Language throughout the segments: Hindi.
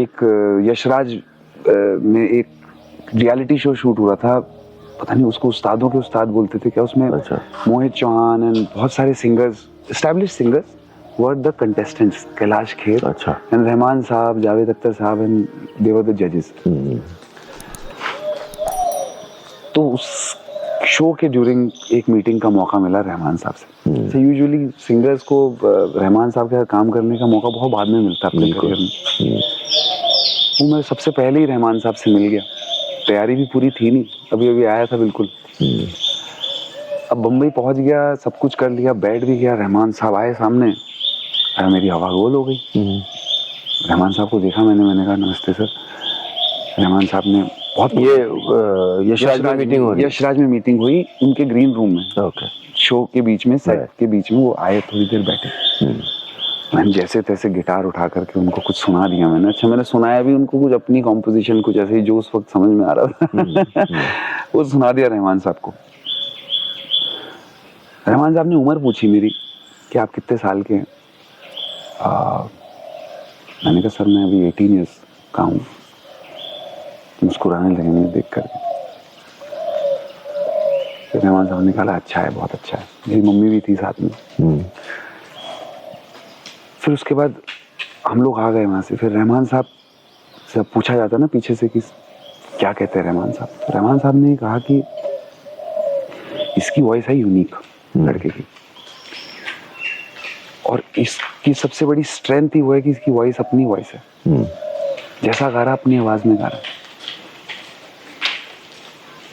एक यशराज में एक रियलिटी शो शूट हुआ था, पता नहीं उसको उस्तादों के उस्ताद बोलते थे क्या, उसमें अच्छा। मोहित चौहान एंड बहुत सारे singers, established singers were the contestants, Kailash Kher अच्छा। एंड रहमान साहब, जावेद अख्तर साहब एंड दे वर द जजेस। तो उस शो के ड्यूरिंग एक मीटिंग का मौका मिला रहमान साहब से। यूजुअली सिंगर्स को रहमान साहब के साथ काम करने का मौका बहुत बाद में मिलता है अपने करियर में। वो मैं सबसे पहले ही रहमान साहब से मिल गया, तैयारी भी पूरी थी नहीं, अभी अभी आया था बिल्कुल। अब बम्बई पहुंच गया, सब कुछ कर लिया, बैठ भी गया, रहमान साहब आए सामने, मेरी हवा गोल हो गई। रहमान साहब को देखा मैंने कहा नमस्ते सर। रहमान साहब ने बहुत, ये यशराज में मीटिंग हो रही है? यशराज में मीटिंग हुई उनके ग्रीन रूम में। ओके। शो के बीच में, सेट के बीच में वो आए, थोड़ी देर बैठे। मैंने जैसे तैसे गिटार उठा करके उनको कुछ सुना दिया मैंने। अच्छा, मैंने सुनाया भी उनको कुछ अपनी कॉम्पोजिशन, कुछ ऐसे ही जो उस वक्त समझ में आ रहा था वो सुना दिया रहमान साहब को। रहमान साहब ने उम्र पूछी मेरी कि आप कितने साल के हैं। मैंने कहा सर मैं अभी 18 ईयर्स का हूँ। मुस्कुराने लगे मुझे देख कर। रहमान साहब ने कहा अच्छा है, बहुत अच्छा है। मेरी मम्मी भी थी साथ में। फिर उसके बाद हम लोग आ गए वहाँ से। फिर रहमान साहब से पूछा जाता ना पीछे से कि क्या कहते हैं रहमान साहब, तो रहमान साहब ने कहा कि इसकी वॉइस है यूनिक लड़के की, और इसकी सबसे बड़ी स्ट्रेंथ ही वो है कि इसकी वॉइस अपनी वॉइस है। जैसा गा रहा अपनी आवाज में गा रहा।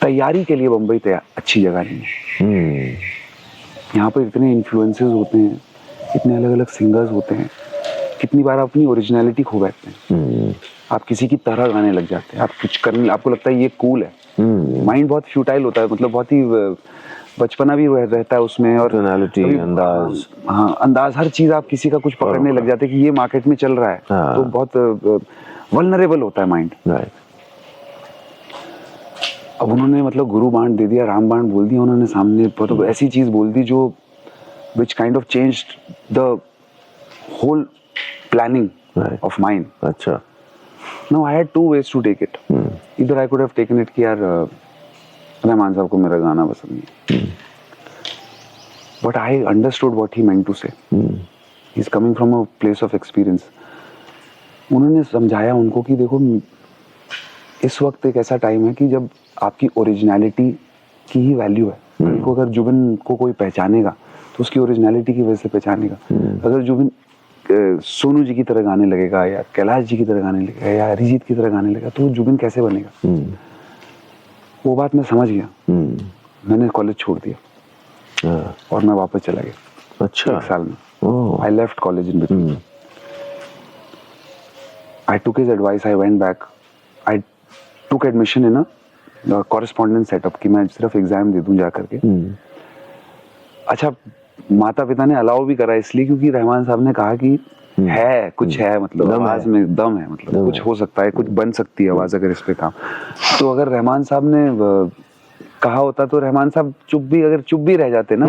तैयारी के लिए बम्बई अच्छी जगह नहीं है। यहाँ पर इतने इन्फ्लुएंसेस होते हैं, इतने अलग अलग सिंगर्स होते हैं, कितनी बार आप अपनी ओरिजिनलिटी खो बैठते हैं। आप किसी की तरह गाने लग जाते हैं, आप कुछ करने, आपको लगता है ये कूल है। माइंड बहुत फ्यूटाइल होता है, मतलब बहुत ही बचपना भी रहता है उसमें, और अंदाज, हाँ अंदाज, हर चीज आप किसी का कुछ पकड़ने लग जाते हैं कि ये मार्केट में चल रहा है। तो बहुत वल्नरेबल होता है माइंड। अब उन्होंने मतलब गुरु बाण दे दिया, राम बाण बोल दिया उन्होंने सामने, मतलब ऐसी चीज बोल दी जो which kind of changed the whole planning of mine. अच्छा। Now I had two ways to take it. Either I could have taken it कि यार रहमान साहब को मेरा गाना पसंद नहीं, but I understood what he meant to say. He's coming from a place of experience. उन्होंने समझाया उनको कि देखो इस वक्त एक ऐसा टाइम है कि जब आपकी ओरिजिनलिटी की ही वैल्यू है। कल को अगर जुबिन को कोई पहचानेगा तो उसकी ओरिजिनलिटी की वजह से पहचानेगा। अगर जुबिन सोनू जी की तरह गाने लगेगा, या कैलाश जी की तरह गाने लगेगा, या अरिजीत की तरह गाने लगेगा, तो जुबिन कैसे बनेगा। वो बात मैं समझ गया। मैंने कॉलेज छोड़ दिया और मैं वापस चला गया। अच्छा। एक साल में I left college in between. I took his advice, I went back, I took admission in a correspondence setup कि मैं सिर्फ एग्जाम दे दूं जा करके। अच्छा, माता पिता ने अलाउ भी करा इसलिए क्योंकि रहमान साहब ने कहा कि है कुछ है, मतलब आवाज में दम है, मतलब कुछ हो सकता है, कुछ बन सकती है आवाज अगर इस पे काम। तो अगर रहमान साहब ने कहा होता तो रहमान साहब अगर चुप भी रह जाते ना,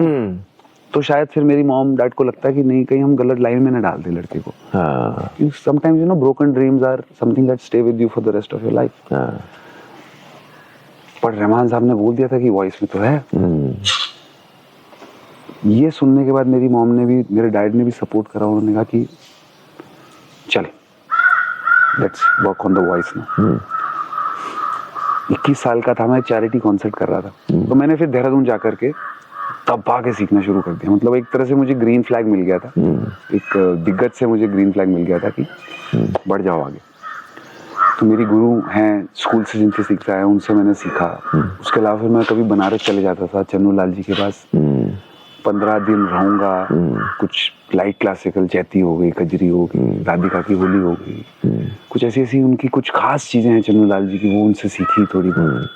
तो शायद फिर मेरी मॉम डैड को लगता है कि नहीं कहीं हम गलत लाइन में ना डाल दे लड़के को। Sometimes you know broken dreams are something that stay with you for the rest of your life. पर रहमान साहब ने बोल दिया था कि वॉइस में तो है। ये सुनने के बाद मेरी मॉम ने भी, मेरे डैड ने भी सपोर्ट करा। उन्होंने कहा कि चल let's work on the voice ना। 21 साल का था मैं, चैरिटी कॉन्सर्ट कर रहा था। तो मैंने फिर देहरादून जाकर के तब आके सीखना शुरू कर दिया। मतलब एक तरह से मुझे ग्रीन फ्लैग मिल गया था, एक दिग्गज से मुझे ग्रीन फ्लैग मिल गया था कि बढ़ जाओ आगे। तो मेरी गुरु हैं स्कूल से, जिनसे सीखता है उनसे मैंने सीखा। उसके अलावा फिर मैं कभी बनारस चले जाता था चन्नू लाल जी के पास, 15 दिन रहूंगा। कुछ लाइट क्लासिकल, चैती हो गई, कजरी हो गई, राधिका की होली हो गई, कुछ ऐसी ऐसी उनकी कुछ खास चीजें हैं चन्नू लाल जी की, वो उनसे सीखी थोड़ी बहुत।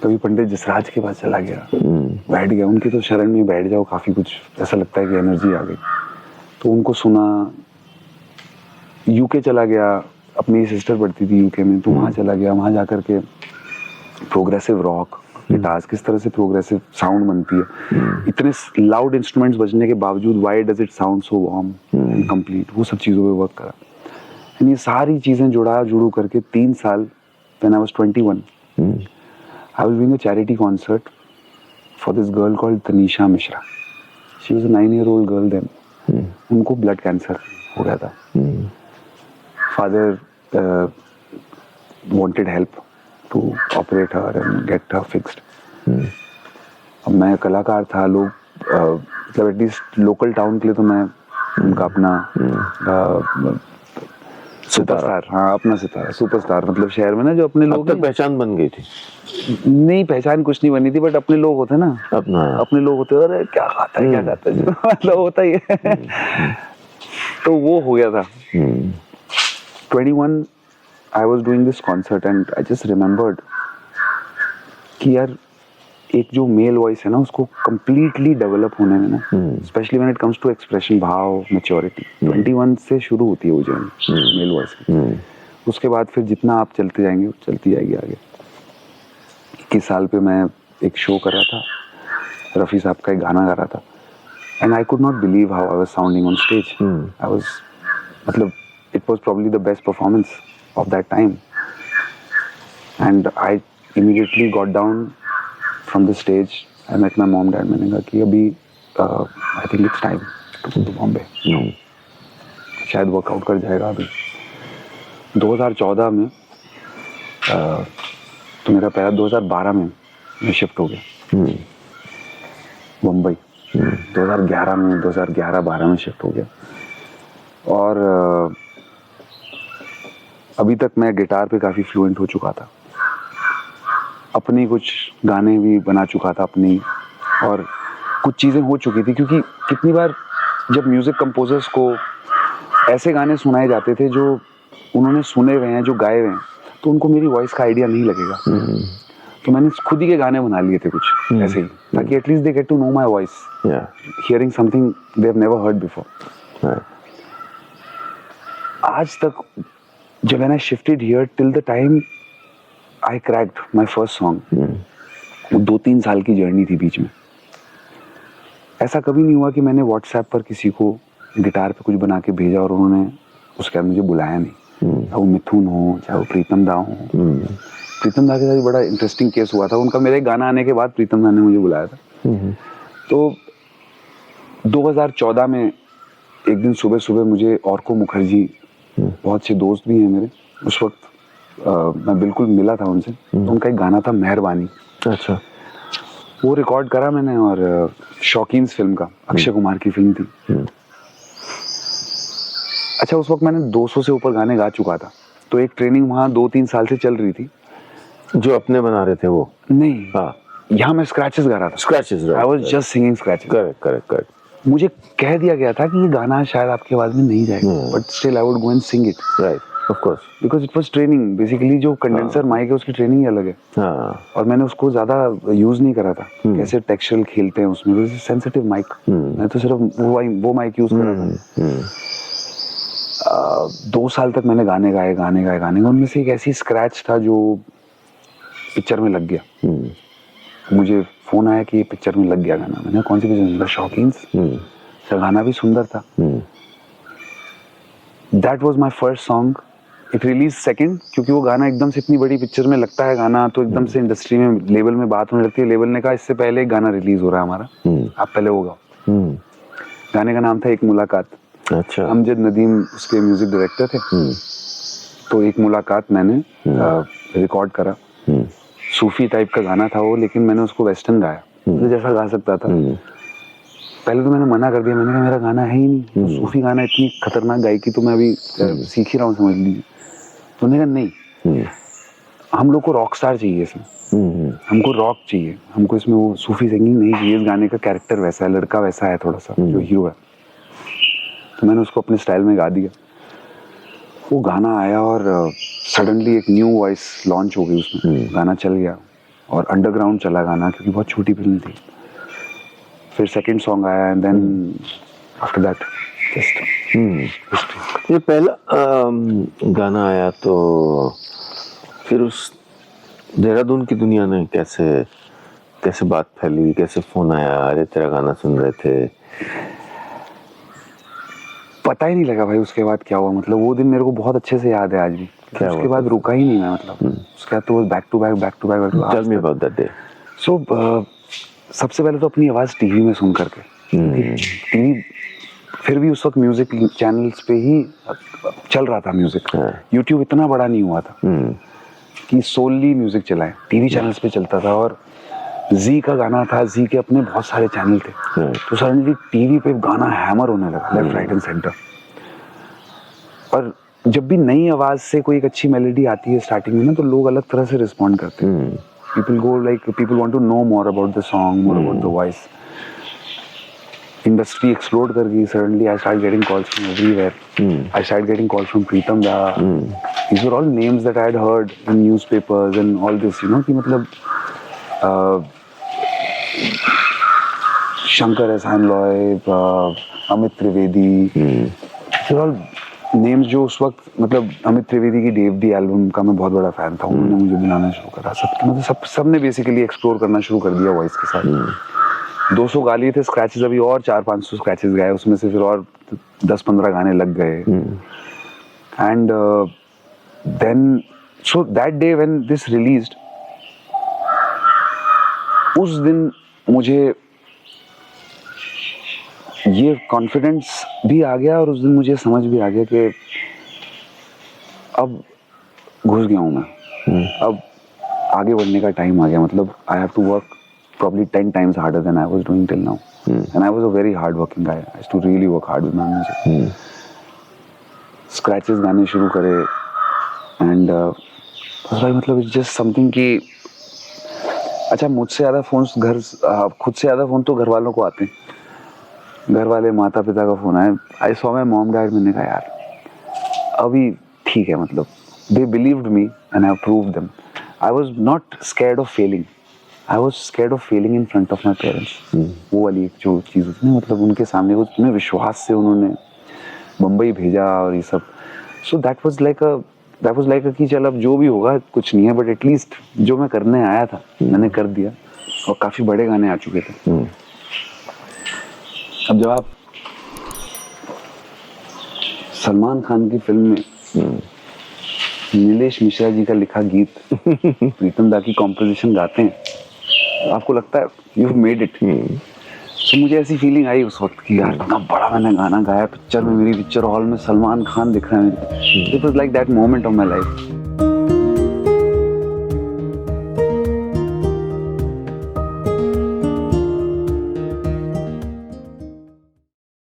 कभी पंडित जसराज के पास चला गया, बैठ गया, उनकी तो शरण में बैठ जाओ, काफी कुछ ऐसा लगता है कि एनर्जी आ गई। तो उनको सुना। यूके चला गया, अपनी सिस्टर पढ़ती थी यूके में, तो वहाँ चला गया। वहाँ जाकर के प्रोग्रेसिव रॉक गिटार्स, किस तरह से प्रोग्रेसिव साउंड बनती है, इतने लाउड इंस्ट्रूमेंट्स बजने के बावजूद why does it sound so warm and complete, वो सब चीज़ों पे वर्क करा। ये सारी चीजें जुड़ू करके 3 साल when I was 21 I was doing a charity concert for this girl called Tanisha Mishra. She was a 9-year-old girl then. उनको ब्लड कैंसर हो गया था. Father wanted help to operate her and get her fixed. अब मैं कलाकार था, लोग मतलब एटलीस्ट लोकल टाउन के लिए तो मैं उनका अपना सुपरस्टार, हाँ अपना सितारा, सुपरस्टार मतलब शहर में ना जो अपने लोग, तक पहचान बन गई थी? नहीं पहचान कुछ नहीं बनी थी, बट अपने लोग होते ना, अपने लोग होते, अरे क्या खाता है क्या खाता है मतलब होता ही है. तो वो हो गया था. 21 I was doing this concert and I just remembered कि यार एक जो मेल वॉइस है ना उसको completely डेवलप होने में ना, specially when it comes to expression, भाव, मैच्योरिटी, 21 से शुरू होती है वो जर्नी मेल वॉइस की. उसके बाद फिर जितना आप चलते जाएंगे चलती जाएगी आगे. 21 साल पे मैं एक शो कर रहा था, रफ़ी साहब का एक गाना गा रहा था, and I could not believe how I was sounding on stage. I was मतलब it was probably the best performance of that time, and I immediately got down from the stage. I met my mom, dad. मैंने कहा कि अभी I think it's time to go to Bombay. शायद वर्कआउट कर जाएगा अभी. 2014 में तो मेरा पहला 2012 में मैं शिफ्ट हो गया मुंबई. 2011 में 2011-12 में शिफ्ट हो गया. और अभी तक मैं गिटार पे काफ़ी फ्लुएंट हो चुका था, अपनी कुछ गाने भी बना चुका था अपनी, और कुछ चीज़ें हो चुकी थी, क्योंकि कितनी बार जब म्यूज़िक कंपोजर्स को ऐसे गाने सुनाए जाते थे जो उन्होंने सुने हुए हैं, जो गाए हुए हैं, तो उनको मेरी वॉइस का आइडिया नहीं लगेगा. तो मैंने खुद ही के गाने बना लिए थे कुछ ऐसे ही, ताकि at least they get to know my voice, hearing something they have never heard before. आज तक जब मैंने shifted here till the time I cracked my first song, वो 2-3 साल की जर्नी थी बीच में. ऐसा कभी नहीं हुआ कि मैंने व्हाट्सएप पर किसी को गिटार पे कुछ बना के भेजा और उन्होंने उसके बाद मुझे बुलाया नहीं. चाहे वो मिथुन हो, चाहे वो प्रीतम दा हो. प्रीतम दा के साथ बड़ा इंटरेस्टिंग केस हुआ था. उनका मेरे गाना आने के बाद प्रीतम दा ने मुझे बुलाया था. तो 2014 में एक दिन सुबह सुबह मुझे औरको मुखर्जी, बहुत से दोस्त भी हैं मेरे, उस वक्त मैं बिल्कुल मिला था उनसे. तो उनका एक गाना था मेहरबानी. अच्छा. वो रिकॉर्ड करा मैंने, और शौकीन्स फिल्म का, अक्षय कुमार की फिल्म थी. अच्छा, उस वक्त मैंने 200 से ऊपर गाने गा चुका था. तो एक ट्रेनिंग वहाँ 2-3 साल से चल रही थी. जो अपने बना रहे थे वो? नहीं, हाँ, यहाँ मैं स्क्रैचेस गा रहा था. Scratches. I was just singing scratches. Correct. मुझे कह दिया गया था कि ये गाना शायद आपकी आवाज में नहीं जाएगा, but still I would go and sing it. Right, of course, because it was training. Basically जो कंडेंसर माइक है उसकी ट्रेनिंग ही अलग है. और मैंने उसको ज्यादा यूज नहीं करा था. कैसे टेक्सचरल खेलते हैं उसमें, सेंसिटिव माइक. मैं तो सिर्फ वो माइक यूज करा था. 2 साल तक मैंने गाने गाए. उनमें से एक ऐसी स्क्रैच था जो पिक्चर में लग गया. मुझे फोन आया कि ये पिक्चर में लग गया गाना. मैंने कौन सी पिक्चर? शौकीन्स. सर गाना भी सुंदर था. That was my first song. It release second, क्योंकि वो गाना एकदम से इतनी बड़ी पिक्चर में लगता है गाना, तो एकदम से इंडस्ट्री में लेबल में बात होने लगती है. लेबल ने कहा इससे पहले एक गाना रिलीज हो रहा है हमारा, आप पहले वो गाओ. गाने का नाम था एक मुलाकात. अच्छा. अमजद नदीम उसके म्यूजिक डायरेक्टर थे. तो एक मुलाकात मैंने रिकॉर्ड करा. सूफी टाइप का गाना था वो, लेकिन मैंने उसको वेस्टर्न गाया, तो जैसा गा सकता था. पहले तो मैंने मना कर दिया. मैंने कहा मेरा गाना है ही नहीं, सूफी गाना, इतनी खतरनाक गायकी तो मैं अभी सीख ही रहा हूँ, समझ लीजिए. तो उन्होंने कहा नहीं, हम लोग को रॉक स्टार चाहिए इसमें. हमको रॉक चाहिए, हमको इसमें वो सूफी सिंगिंग नहीं चाहिए. इस गाने का कैरेक्टर वैसा है, लड़का वैसा है थोड़ा सा जो हीरो है. तो मैंने उसको अपने स्टाइल में गा दिया. वो गाना आया और सडनली एक न्यू वॉइस लॉन्च हो गई उसमें. गाना चल गया और अंडरग्राउंड चला गाना, क्योंकि बहुत छोटी फिल्म थी. फिर सेकंड सॉन्ग आया and then after that just ये पहला गाना आया. तो फिर उस देहरादून की दुनिया ने कैसे बात फैली, कैसे फोन आया, अरे तेरा गाना सुन रहे थे? पता ही नहीं लगा भाई उसके बाद क्या हुआ, मतलब वो दिन मेरे को बहुत अच्छे से याद है आज भी। क्या उसके हुआ? बाद रुका ही नहीं मैं, मतलब उसके बाद तो back to back back to back tell me about that day. So सबसे पहले तो अपनी आवाज़ टीवी में सुन करके, टीवी फिर भी उस वक्त म्यूजिक चैनल्स पे ही चल रहा था म्यूजिक, यूट्यूब इतना बड़ा नहीं हुआ था कि सोनली म्यूजिक चलाए, टीवी चैनल्स पे चलता था। और जी का गाना था, जी के अपने बहुत सारे चैनल थे, तो सडनली टीवी पे गाना हैमर होने लगा लेफ्ट राइट एंड सेंटर। और जब भी नई आवाज से कोई एक अच्छी मेलोडी आती है स्टार्टिंग में ना, तो लोग अलग तरह से रिस्पॉन्ड करते हैं। People go like, people want to know more about the song, more about the voice. Industry explode कर गई सडनली। I start getting calls from everywhere. I start getting calls from Pritam da. These were all names that I had heard in newspapers and all this, you know, कि मतलब शंकर एहसान Loy, Amit Trivedi, these are all names जो उस वक्त, मतलब अमित त्रिवेदी की डेव डी एल्बम का मैं बहुत बड़ा फैन था, उन्होंने मुझे बुलाना शुरू करा। मतलब सबने बेसिकली एक्सप्लोर करना शुरू कर दिया वॉइस के साथ। 200 गा लिए थे स्क्रैचेस, अभी और 400-500 स्क्रैचेस गाए, उसमें से फिर और 10-15 गाने लग गए। And then so that day when this released, उस दिन मुझे ये कॉन्फिडेंस भी आ गया और उस दिन मुझे समझ भी आ गया कि अब घुस गया हूँ मैं, अब आगे बढ़ने का टाइम आ गया। मतलब I have to work probably 10 times harder than I was doing till now. And I was a very hard working guy. I used to really work hard with my music. Scratches गाने शुरू करे and बस भाई, मतलब it's just something कि अच्छा, मुझसे ज़्यादा फोन घर, खुद से ज़्यादा फोन तो घर वालों को आते हैं। घर वाले, माता पिता का फोन आया, I saw my mom dad, मैंने कहा यार अभी ठीक है, मतलब they believed me and I proved them. I was not scared of failing. I was scared of failing in front of my parents. वो वाली एक जो चीज़ होती है, मतलब उनके सामने वो इतने विश्वास से उन्होंने बम्बई भेजा और ये सब। So that was like a कि चल अब जो भी होगा कुछ नहीं है, बट एटलीस्ट जो मैं करने आया था मैंने कर दिया, और काफ़ी बड़े गाने आ चुके थे। अब जब आप सलमान खान की फिल्म में नीलेश मिश्रा जी का लिखा गीत प्रीतम दा की कॉम्पोजिशन गाते हैं, आपको लगता है यू मेड इट। तो मुझे ऐसी फीलिंग आई उस वक्त कि यार इतना बड़ा मैंने गाना गाया पिक्चर में, मेरी पिक्चर हॉल में सलमान खान दिख रहा है। It was like that moment of my life.